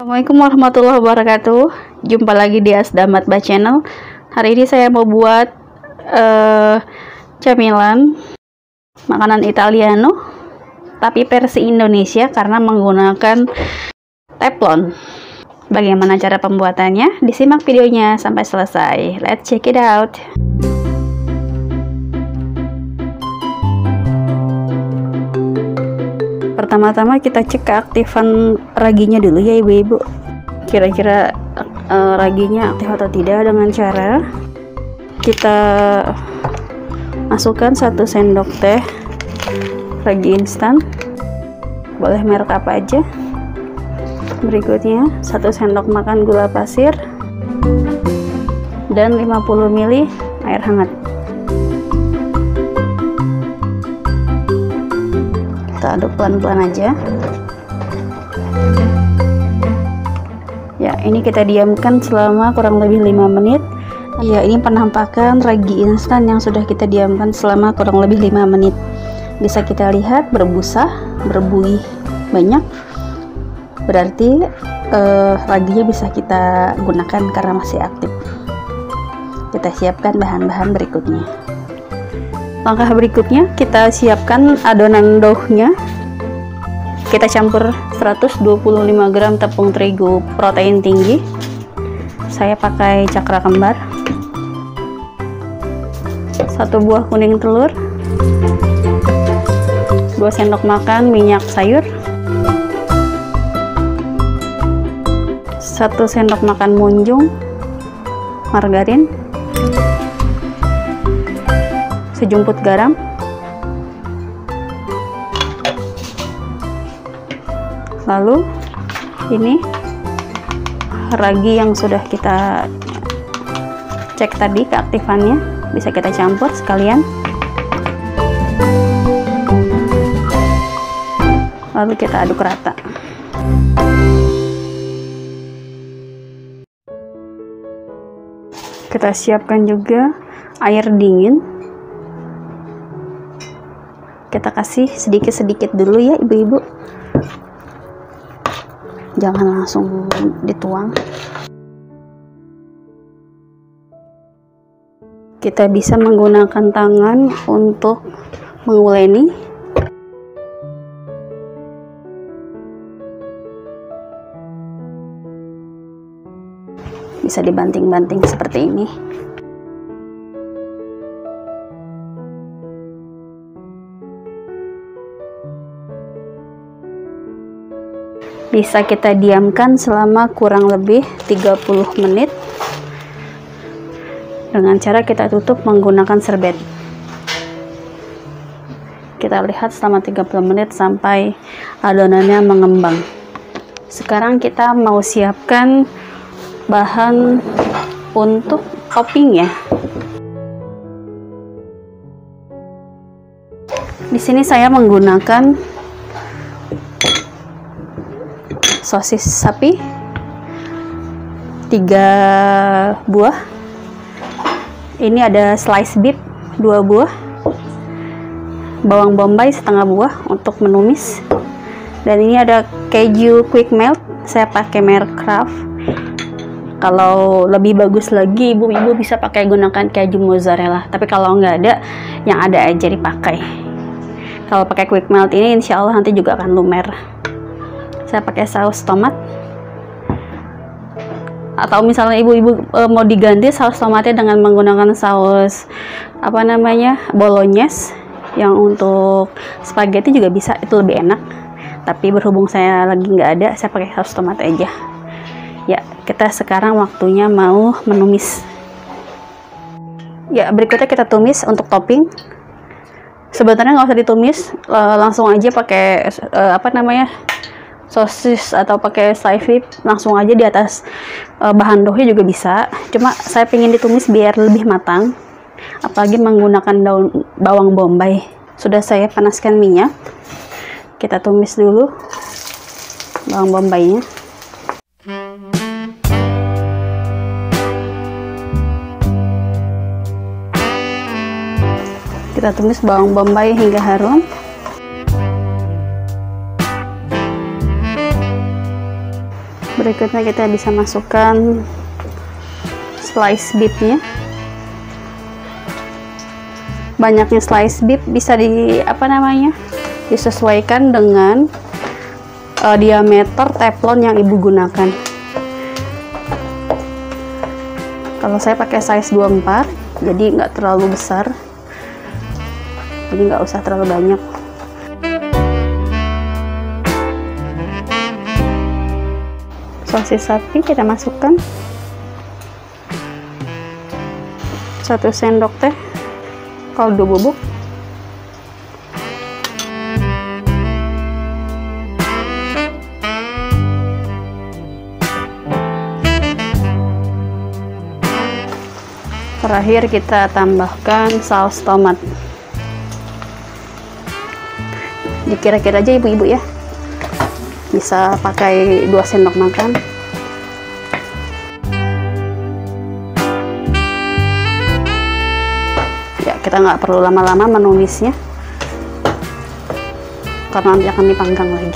Assalamualaikum warahmatullahi wabarakatuh. Jumpa lagi di Asdamatba Channel. Hari ini saya mau buat camilan makanan Italiano tapi versi Indonesia karena menggunakan teflon. Bagaimana cara pembuatannya? Disimak videonya sampai selesai. Let's check it out. Pertama-tama kita cek keaktifan raginya dulu ya ibu-ibu. Kira-kira raginya aktif atau tidak dengan cara kita masukkan 1 sendok teh ragi instan. Boleh merek apa aja. Berikutnya 1 sendok makan gula pasir dan 50 ml air hangat. Kita aduk pelan-pelan aja. Ya, ini kita diamkan selama kurang lebih 5 menit. Ya, ini penampakan ragi instan yang sudah kita diamkan selama kurang lebih 5 menit. Bisa kita lihat berbusa, berbuih banyak. Berarti raginya bisa kita gunakan karena masih aktif. Kita siapkan bahan-bahan berikutnya. Langkah berikutnya kita siapkan adonan doughnya. Kita campur 125 gram tepung terigu protein tinggi. Saya pakai cakra kembar. 1 buah kuning telur. 2 sendok makan minyak sayur. 1 sendok makan munjung margarin. Sejumput garam, lalu ini ragi yang sudah kita cek tadi keaktifannya, bisa kita campur sekalian, lalu kita aduk rata. Kita siapkan juga air dingin. Kita kasih sedikit-sedikit dulu ya ibu-ibu, jangan langsung dituang. Kita bisa menggunakan tangan untuk menguleni. Bisa dibanting-banting seperti ini. Bisa kita diamkan selama kurang lebih 30 menit dengan cara kita tutup menggunakan serbet. Kita lihat selama 30 menit sampai adonannya mengembang. Sekarang kita mau siapkan bahan untuk topping ya. Di sini saya menggunakan sosis sapi 3 buah. Ini ada slice beef 2 buah. Bawang bombay setengah buah untuk menumis. Dan ini ada keju quick melt. Saya pakai merek Kraft. Kalau lebih bagus lagi ibu-ibu bisa pakai gunakan keju mozzarella. Tapi kalau nggak ada, yang ada aja dipakai. Kalau pakai quick melt ini insya Allah nanti juga akan lumer. Saya pakai saus tomat, atau misalnya ibu-ibu mau diganti saus tomatnya dengan menggunakan saus bolognese yang untuk spaghetti juga bisa, itu lebih enak. Tapi berhubung saya lagi nggak ada, saya pakai saus tomat aja. Ya, kita sekarang waktunya mau menumis. Ya, berikutnya kita tumis untuk topping. Sebenarnya nggak usah ditumis, langsung aja pakai sosis atau pakai slice beef, langsung aja di atas bahan doughnya juga bisa. Cuma saya pengen ditumis biar lebih matang, apalagi menggunakan bawang bombay. Sudah saya panaskan minyak, kita tumis dulu bawang bombaynya. Kita tumis bawang bombay hingga harum. Berikutnya kita bisa masukkan slice beefnya. Banyaknya slice beef bisa disesuaikan dengan diameter teflon yang ibu gunakan. Kalau saya pakai size 24, jadi nggak terlalu besar, jadi nggak usah terlalu banyak. Sosis sapi kita masukkan 1 sendok teh kaldu bubuk, terakhir kita tambahkan saus tomat. Dikira-kira aja ibu-ibu ya, bisa pakai 2 sendok makan. Ya, kita nggak perlu lama-lama menumisnya karena nanti akan dipanggang lagi.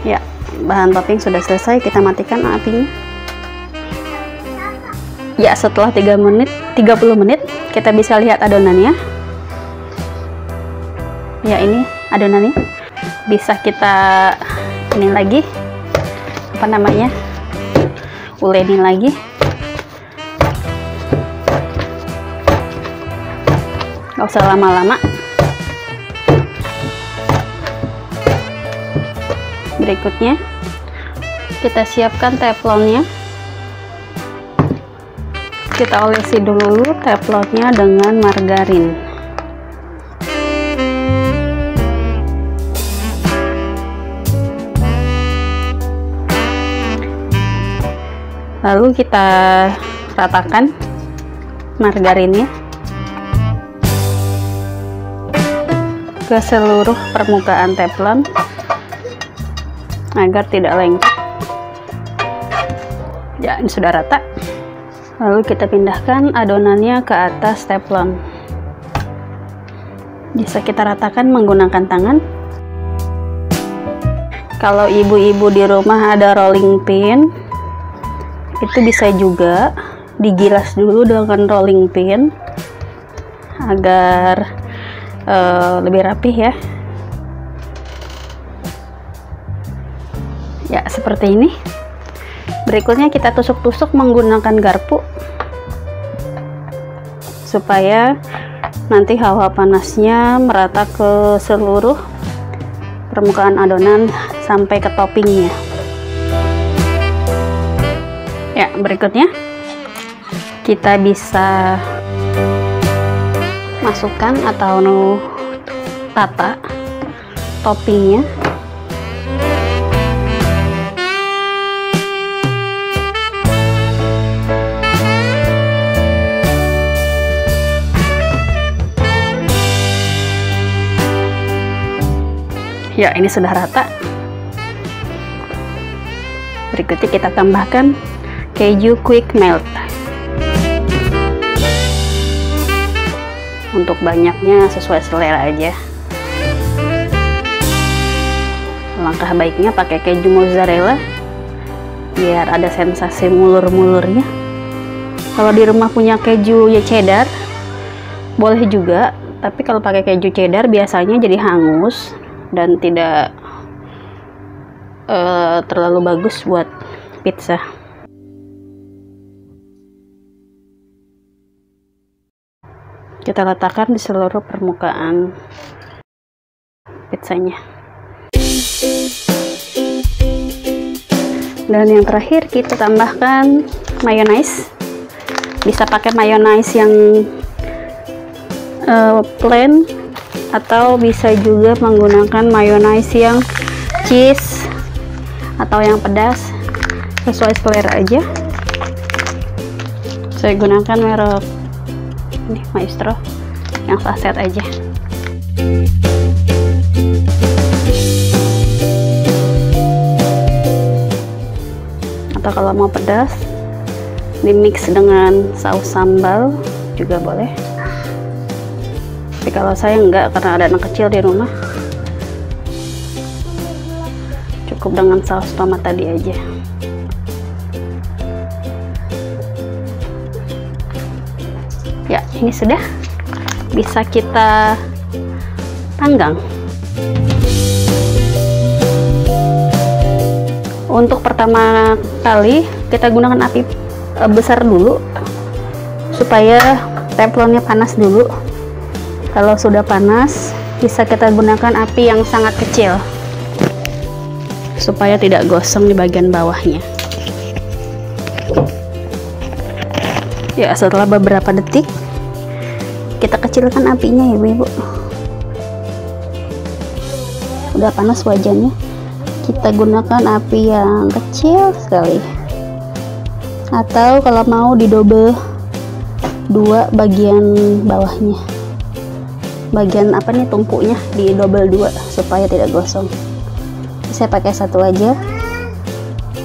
Ya, bahan topping sudah selesai, kita matikan apinya. Ya, setelah 30 menit kita bisa lihat adonannya. Ya, ini adonannya. Bisa kita ini lagi, ulenin lagi. Gak usah lama-lama. Berikutnya kita siapkan teflonnya. Kita olesi dulu teflonnya dengan margarin. Lalu kita ratakan margarinnya ke seluruh permukaan teflon agar tidak lengket. Ya, ini sudah rata. Lalu kita pindahkan adonannya ke atas teflon. Bisa kita ratakan menggunakan tangan. Kalau ibu-ibu di rumah ada rolling pin, itu bisa juga digilas dulu dengan rolling pin agar lebih rapih ya. Ya, seperti ini. Berikutnya kita tusuk-tusuk menggunakan garpu supaya nanti hawa panasnya merata ke seluruh permukaan adonan sampai ke toppingnya. Ya, berikutnya kita bisa masukkan atau tata toppingnya. Ya, ini sudah rata. Berikutnya kita tambahkan keju quick melt. Untuk banyaknya sesuai selera aja. Langkah baiknya pakai keju mozzarella biar ada sensasi mulur-mulurnya. Kalau di rumah punya keju cheddar boleh juga, tapi kalau pakai keju cheddar biasanya jadi hangus dan tidak terlalu bagus buat pizza. Kita letakkan di seluruh permukaan pizzanya. Dan yang terakhir kita tambahkan mayonaise. Bisa pakai mayonaise yang plain atau bisa juga menggunakan mayonaise yang cheese atau yang pedas, sesuai selera aja. Saya gunakan merek ini Maestro yang saset aja. Atau kalau mau pedas di mix dengan saus sambal juga boleh. Tapi kalau saya enggak, karena ada anak kecil di rumah, cukup cukup dengan saus tomat tadi aja. Ya, ini sudah bisa kita panggang. Untuk pertama kali kita gunakan api besar dulu supaya teflonnya panas dulu. Kalau sudah panas, bisa kita gunakan api yang sangat kecil supaya tidak gosong di bagian bawahnya. Ya, setelah beberapa detik kita kecilkan apinya ya ibu. Udah panas wajannya, kita gunakan api yang kecil sekali, atau kalau mau didobel dua bagian bawahnya, bagian apa nih tumpuknya didobel dua supaya tidak gosong. Saya pakai satu aja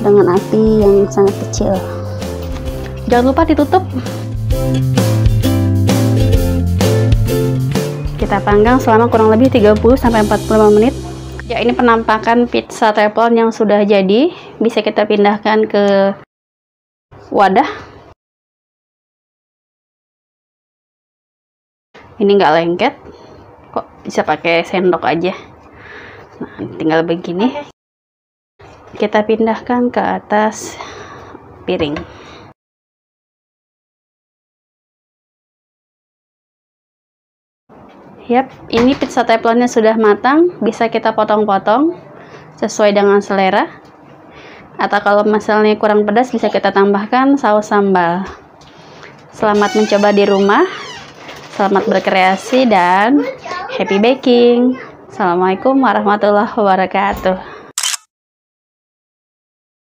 dengan api yang sangat kecil. Jangan lupa ditutup. Kita panggang selama kurang lebih 30-45 menit. Ya, ini penampakan pizza teflon yang sudah jadi. Bisa kita pindahkan ke wadah. Ini nggak lengket, kok bisa pakai sendok aja. Nah, tinggal begini. Kita pindahkan ke atas piring. Yap, ini pizza teflonnya sudah matang. Bisa kita potong-potong sesuai dengan selera. Atau kalau misalnya kurang pedas, bisa kita tambahkan saus sambal. Selamat mencoba di rumah. Selamat berkreasi dan happy baking. Assalamualaikum warahmatullahi wabarakatuh.